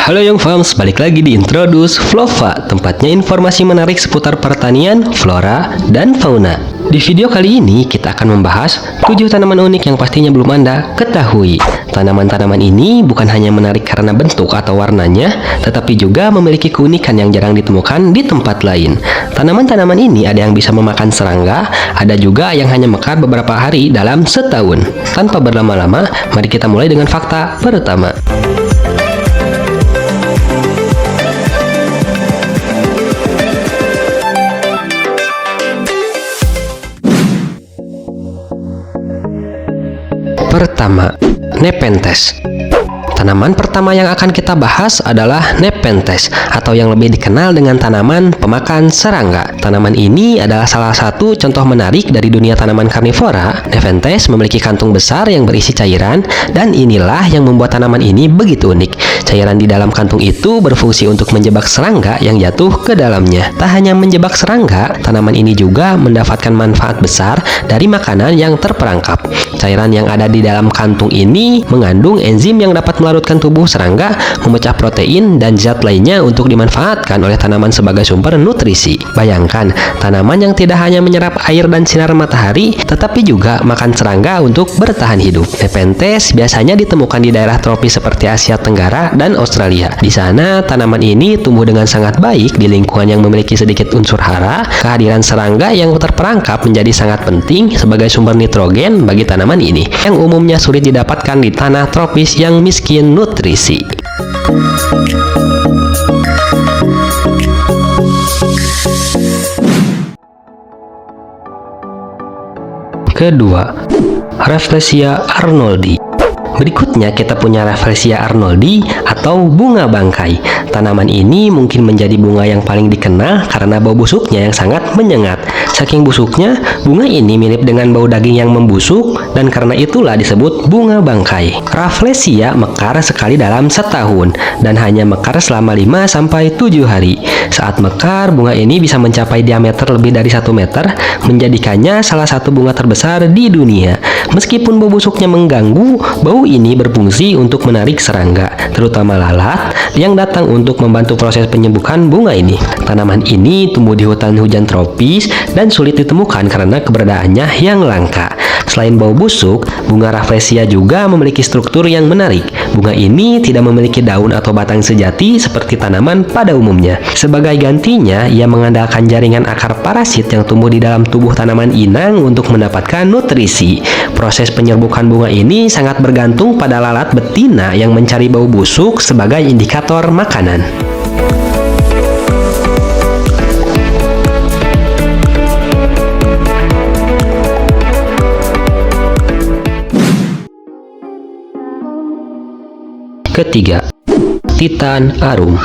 Halo Young Farms, balik lagi di Introduce Flova, tempatnya informasi menarik seputar pertanian, flora, dan fauna. Di video kali ini kita akan membahas 7 tanaman unik yang pastinya belum Anda ketahui. Tanaman-tanaman ini bukan hanya menarik karena bentuk atau warnanya, tetapi juga memiliki keunikan yang jarang ditemukan di tempat lain. Tanaman-tanaman ini ada yang bisa memakan serangga, ada juga yang hanya mekar beberapa hari dalam setahun. Tanpa berlama-lama, mari kita mulai dengan fakta pertama. Pertama, Nepenthes. Tanaman pertama yang akan kita bahas adalah Nepenthes, atau yang lebih dikenal dengan tanaman pemakan serangga. Tanaman ini adalah salah satu contoh menarik dari dunia tanaman karnivora. Nepenthes memiliki kantung besar yang berisi cairan, dan inilah yang membuat tanaman ini begitu unik. Cairan di dalam kantung itu berfungsi untuk menjebak serangga yang jatuh ke dalamnya. Tak hanya menjebak serangga, tanaman ini juga mendapatkan manfaat besar dari makanan yang terperangkap. Cairan yang ada di dalam kantung ini mengandung enzim yang dapat melarutkan tubuh serangga, memecah protein dan zat lainnya untuk dimanfaatkan oleh tanaman sebagai sumber nutrisi. Bayangkan, tanaman yang tidak hanya menyerap air dan sinar matahari, tetapi juga makan serangga untuk bertahan hidup. Nepenthes biasanya ditemukan di daerah tropis seperti Asia Tenggara dan Australia. Di sana, tanaman ini tumbuh dengan sangat baik di lingkungan yang memiliki sedikit unsur hara. Kehadiran serangga yang terperangkap menjadi sangat penting sebagai sumber nitrogen bagi tanaman ini, yang umumnya sulit didapatkan di tanah tropis yang miskin nutrisi. Kedua, Rafflesia arnoldi. Berikutnya kita punya Rafflesia arnoldi atau bunga bangkai. Tanaman ini mungkin menjadi bunga yang paling dikenal karena bau busuknya yang sangat menyengat. Saking busuknya, bunga ini mirip dengan bau daging yang membusuk, dan karena itulah disebut bunga bangkai. Rafflesia mekar sekali dalam setahun dan hanya mekar selama 5-7 hari. Saat mekar, bunga ini bisa mencapai diameter lebih dari 1 meter, menjadikannya salah satu bunga terbesar di dunia. Meskipun bau busuknya mengganggu, bau ini berfungsi untuk menarik serangga, terutama lalat, yang datang untuk membantu proses penyembuhan bunga ini. Tanaman ini tumbuh di hutan hujan tropis dan sulit ditemukan karena keberadaannya yang langka. Selain bau busuk, bunga Rafflesia juga memiliki struktur yang menarik. Bunga ini tidak memiliki daun atau batang sejati seperti tanaman pada umumnya. Sebagai gantinya, ia mengandalkan jaringan akar parasit yang tumbuh di dalam tubuh tanaman inang untuk mendapatkan nutrisi. Proses penyerbukan bunga ini sangat bergantung pada lalat betina yang mencari bau busuk sebagai indikator makanan. Ketiga, Titan arum.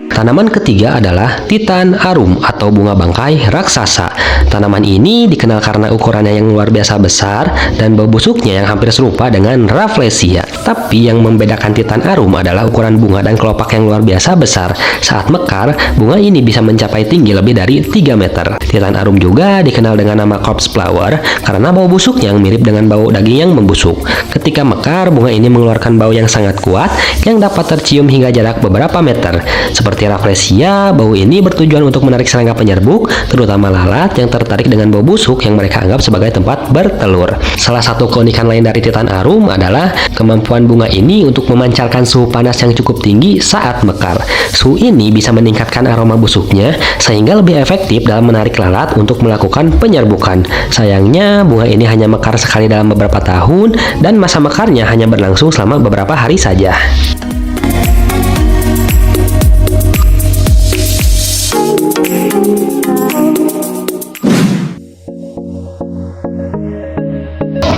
Tanaman ketiga adalah Titan arum atau bunga bangkai raksasa. Tanaman ini dikenal karena ukurannya yang luar biasa besar dan bau busuknya yang hampir serupa dengan Rafflesia. Tapi yang membedakan Titan arum adalah ukuran bunga dan kelopak yang luar biasa besar. Saat mekar, bunga ini bisa mencapai tinggi lebih dari 3 meter. Titan arum juga dikenal dengan nama corpse flower karena bau busuknya yang mirip dengan bau daging yang membusuk. Ketika mekar, bunga ini mengeluarkan bau yang sangat kuat yang dapat tercium hingga jarak beberapa meter. Seperti Rafflesia, bau ini bertujuan untuk menarik serangga penyerbuk, terutama lalat yang tertarik dengan bau busuk yang mereka anggap sebagai tempat bertelur. Salah satu keunikan lain dari Titan arum adalah kemampuan bunga ini untuk memancarkan suhu panas yang cukup tinggi saat mekar. Suhu ini bisa meningkatkan aroma busuknya, sehingga lebih efektif dalam menarik lalat untuk melakukan penyerbukan. Sayangnya, bunga ini hanya mekar sekali dalam beberapa tahun, dan masa mekarnya hanya berlangsung selama beberapa hari saja.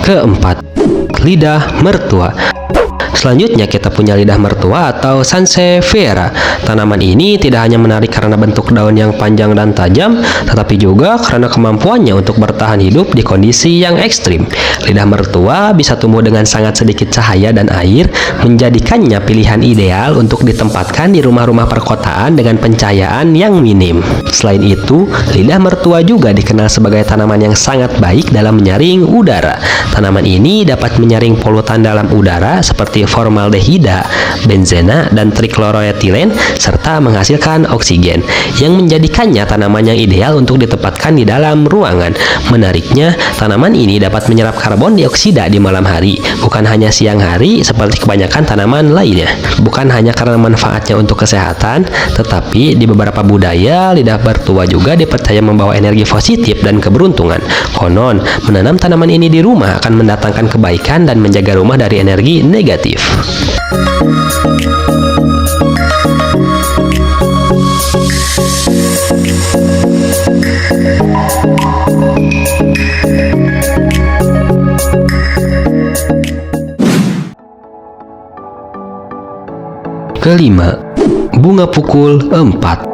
Keempat, lidah mertua. Selanjutnya kita punya lidah mertua atau Sansevieria. Tanaman ini tidak hanya menarik karena bentuk daun yang panjang dan tajam, tetapi juga karena kemampuannya untuk bertahan hidup di kondisi yang ekstrim. Lidah mertua bisa tumbuh dengan sangat sedikit cahaya dan air, menjadikannya pilihan ideal untuk ditempatkan di rumah-rumah perkotaan dengan pencahayaan yang minim. Selain itu, lidah mertua juga dikenal sebagai tanaman yang sangat baik dalam menyaring udara. Tanaman ini dapat menyaring polutan dalam udara seperti formaldehida, benzena, hidrogena dan trikloroetilen serta menghasilkan oksigen yang menjadikannya tanaman yang ideal untuk ditempatkan di dalam ruangan. Menariknya, tanaman ini dapat menyerap karbon dioksida di malam hari, bukan hanya siang hari seperti kebanyakan tanaman lainnya. Bukan hanya karena manfaatnya untuk kesehatan, tetapi di beberapa budaya, lidah mertua juga dipercaya membawa energi positif dan keberuntungan. Konon, menanam tanaman ini di rumah akan mendatangkan kebaikan dan menjaga rumah dari energi negatif. Kelima, bunga pukul 4.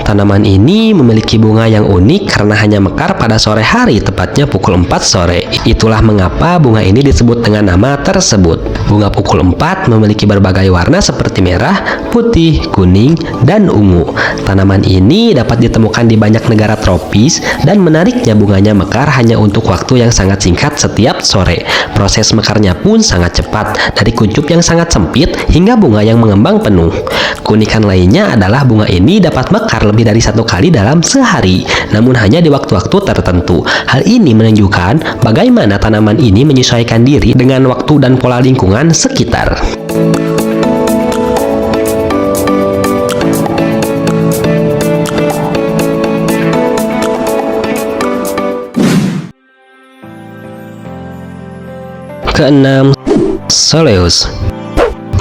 Tanaman ini memiliki bunga yang unik karena hanya mekar pada sore hari, tepatnya pukul 4 sore. Itulah mengapa bunga ini disebut dengan nama tersebut. Bunga pukul 4 memiliki berbagai warna seperti merah, putih, kuning, dan ungu. Tanaman ini dapat ditemukan di banyak negara tropis dan menariknya bunganya mekar hanya untuk waktu yang sangat singkat setiap sore. Proses mekarnya pun sangat cepat, dari kuncup yang sangat sempit hingga bunga yang mengembang penuh. Keunikan lainnya adalah bunga ini dapat mekar lebih dari 1 kali dalam sehari, namun hanya di waktu-waktu tertentu. Hal ini menunjukkan bagaimana tanaman ini menyesuaikan diri dengan waktu dan pola lingkungan sekitar. Keenam, Soleus.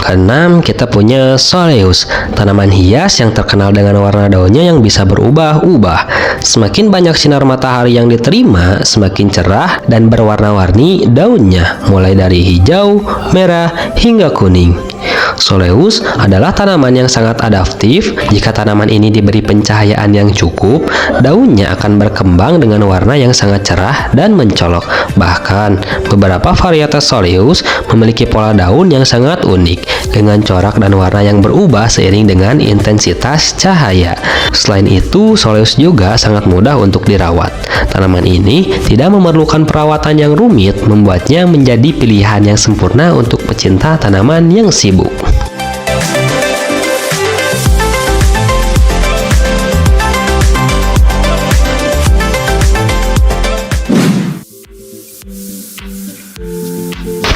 Keenam, kita punya Soleus, tanaman hias yang terkenal dengan warna daunnya yang bisa berubah-ubah. Semakin banyak sinar matahari yang diterima, semakin cerah dan berwarna-warni daunnya, mulai dari hijau, merah, hingga kuning. Soleus adalah tanaman yang sangat adaptif. Jika tanaman ini diberi pencahayaan yang cukup, daunnya akan berkembang dengan warna yang sangat cerah dan mencolok. Bahkan, beberapa varietas Soleus memiliki pola daun yang sangat unik, dengan corak dan warna yang berubah seiring dengan intensitas cahaya. Selain itu, Soleus juga sangat mudah untuk dirawat. Tanaman ini tidak memerlukan perawatan yang rumit, membuatnya menjadi pilihan yang sempurna untuk pecinta tanaman yang sibuk.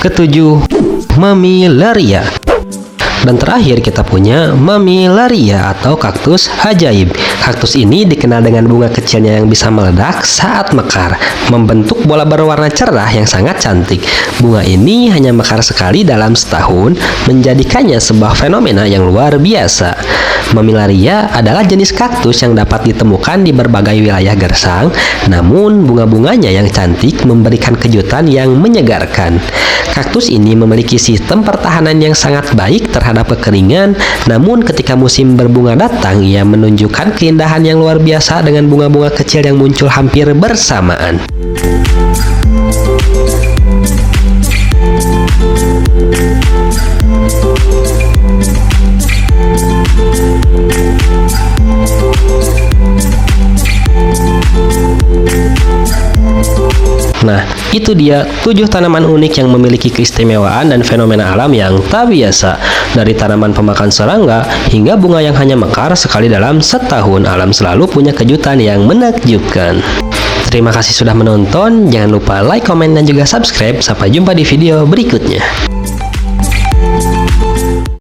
Ketujuh, Mammillaria. Dan terakhir kita punya Mammillaria atau kaktus ajaib. Kaktus ini dikenal dengan bunga kecilnya yang bisa meledak saat mekar, membentuk bola berwarna cerah yang sangat cantik. Bunga ini hanya mekar sekali dalam setahun, menjadikannya sebuah fenomena yang luar biasa. Mammillaria adalah jenis kaktus yang dapat ditemukan di berbagai wilayah gersang, namun bunga-bunganya yang cantik memberikan kejutan yang menyegarkan. Kaktus ini memiliki sistem pertahanan yang sangat baik terhadap kekeringan, namun ketika musim berbunga datang, ia menunjukkan keindahan yang luar biasa dengan bunga-bunga kecil yang muncul hampir bersamaan. Nah, itu dia 7 tanaman unik yang memiliki keistimewaan dan fenomena alam yang tak biasa. Dari tanaman pemakan serangga hingga bunga yang hanya mekar sekali dalam setahun, alam selalu punya kejutan yang menakjubkan. Terima kasih sudah menonton, jangan lupa like, komen, dan juga subscribe. Sampai jumpa di video berikutnya.